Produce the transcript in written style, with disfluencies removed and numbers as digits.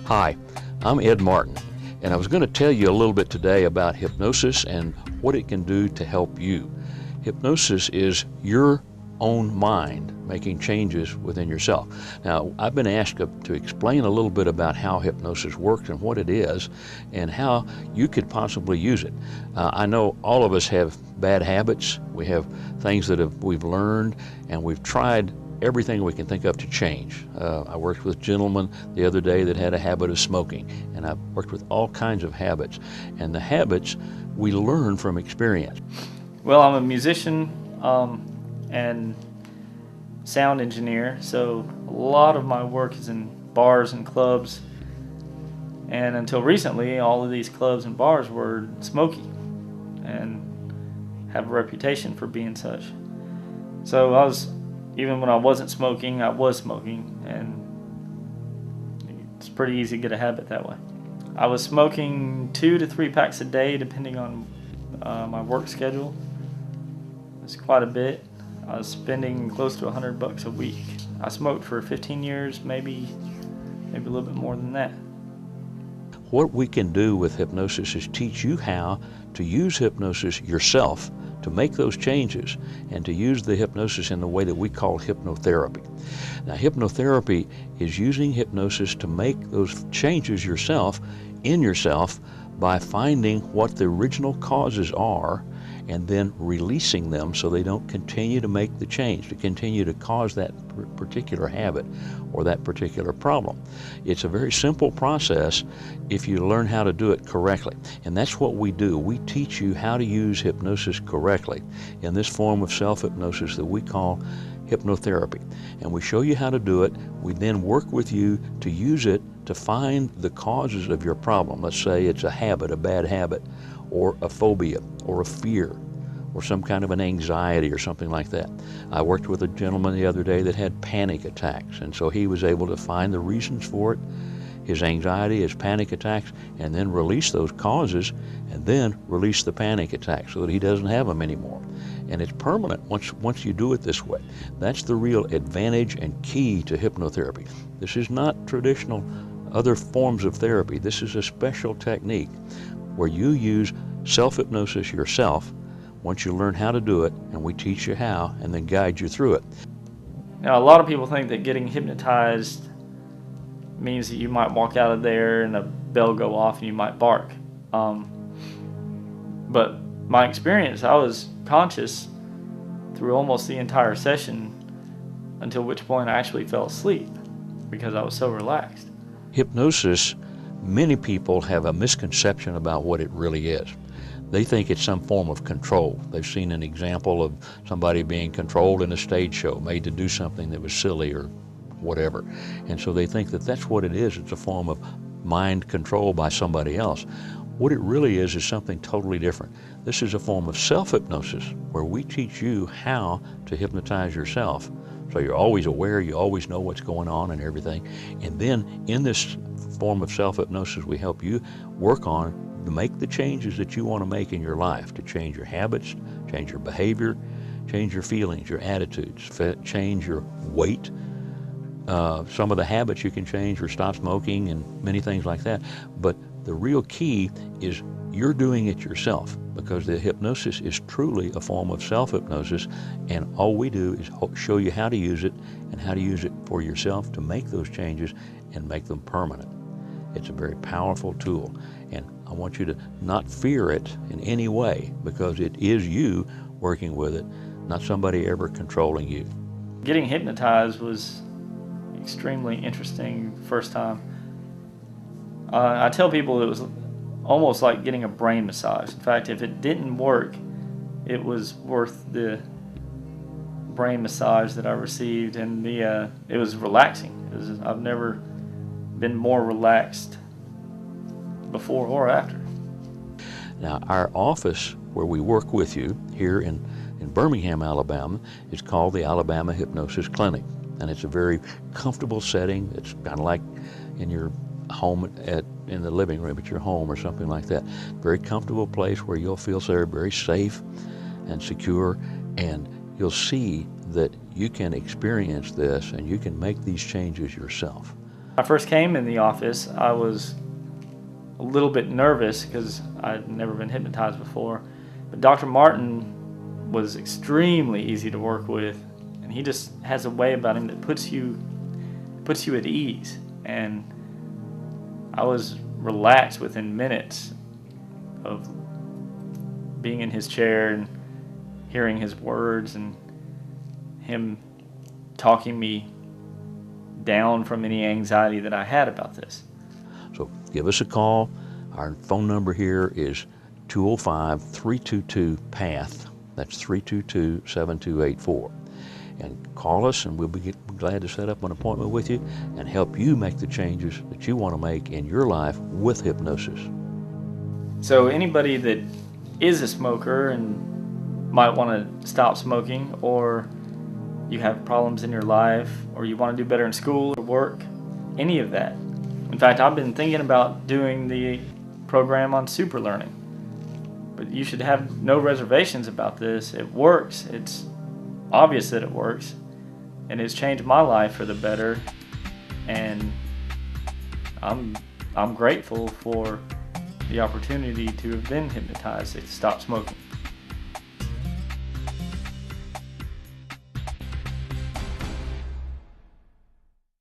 Hi, I'm Ed Martin, and I was going to tell you a little bit today about hypnosis and what it can do to help you. Hypnosis is your own mind making changes within yourself. Now, I've been asked to explain a little bit about how hypnosis works and what it is and how you could possibly use it. I know all of us have bad habits. We have things that we've learned, and we've tried everything we can think of to change. I worked with a gentleman the other day that had a habit of smoking, and I've worked with all kinds of habits. And the habits we learn from experience. Well, I'm a musician and sound engineer, so a lot of my work is in bars and clubs. And until recently, all of these clubs and bars were smoky and have a reputation for being such. So even when I wasn't smoking, I was smoking, and it's pretty easy to get a habit that way. I was smoking 2 to 3 packs a day, depending on my work schedule. It's quite a bit. I was spending close to $100 a week. I smoked for 15 years, maybe a little bit more than that. What we can do with hypnosis is teach you how to use hypnosis yourself to make those changes and to use the hypnosis in the way that we call hypnotherapy. Now, hypnotherapy is using hypnosis to make those changes yourself, in yourself, by finding what the original causes are and then releasing them so they don't continue to make the change, to continue to cause that particular habit or that particular problem. It's a very simple process if you learn how to do it correctly. And that's what we do. We teach you how to use hypnosis correctly in this form of self-hypnosis that we call hypnotherapy. And we show you how to do it. We then work with you to use it to find the causes of your problem. Let's say it's a habit, a bad habit, or a phobia, or a fear, or some kind of an anxiety or something like that. I worked with a gentleman the other day that had panic attacks, and so he was able to find the reasons for it, his anxiety, his panic attacks, and then release those causes, and then release the panic attacks so that he doesn't have them anymore. And it's permanent once you do it this way. That's the real advantage and key to hypnotherapy. This is not traditional other forms of therapy. This is a special technique where you use self-hypnosis yourself once you learn how to do it, and we teach you how and then guide you through it. Now, a lot of people think that getting hypnotized means that you might walk out of there and a bell go off and you might bark. But my experience, I was conscious through almost the entire session, until which point I actually fell asleep because I was so relaxed. Hypnosis, many people have a misconception about what it really is. They think it's some form of control. They've seen an example of somebody being controlled in a stage show, made to do something that was silly or whatever. And so they think that that's what it is. It's a form of mind control by somebody else. What it really is something totally different. This is a form of self-hypnosis where we teach you how to hypnotize yourself. So you're always aware, you always know what's going on and everything. And then in this form of self-hypnosis, we help you work on to make the changes that you want to make in your life, to change your habits, change your behavior, change your feelings, your attitudes, change your weight. Some of the habits you can change or stop smoking and many things like that. But the real key is you're doing it yourself, because the hypnosis is truly a form of self-hypnosis, and all we do is show you how to use it and how to use it for yourself to make those changes and make them permanent. It's a very powerful tool, and I want you to not fear it in any way, because it is you working with it, not somebody ever controlling you. Getting hypnotized was extremely interesting the first time. I tell people it was almost like getting a brain massage. In fact, if it didn't work, it was worth the brain massage that I received, and it was relaxing. I've never been more relaxed before or after. Now, our office where we work with you here in Birmingham, Alabama, is called the Alabama Hypnosis Clinic, and it's a very comfortable setting. It's kind of like in your home in the living room at your home or something like that. Very comfortable place where you'll feel very safe and secure, and you'll see that you can experience this and you can make these changes yourself. When I first came in the office, I was a little bit nervous because I'd never been hypnotized before. But Dr. Martin was extremely easy to work with, and he just has a way about him that puts you at ease. And I was relaxed within minutes of being in his chair and hearing his words and him talking me down from any anxiety that I had about this. So give us a call. Our phone number here is 205-322-PATH. That's 322-7284. And call us, and we'll be glad to set up an appointment with you and help you make the changes that you want to make in your life with hypnosis. So anybody that is a smoker and might want to stop smoking, or you have problems in your life, or you want to do better in school or work, any of that. In fact, I've been thinking about doing the program on super learning. But you should have no reservations about this. It works. It's obvious that it works. And it's changed my life for the better. And I'm grateful for the opportunity to have been hypnotized to stop smoking.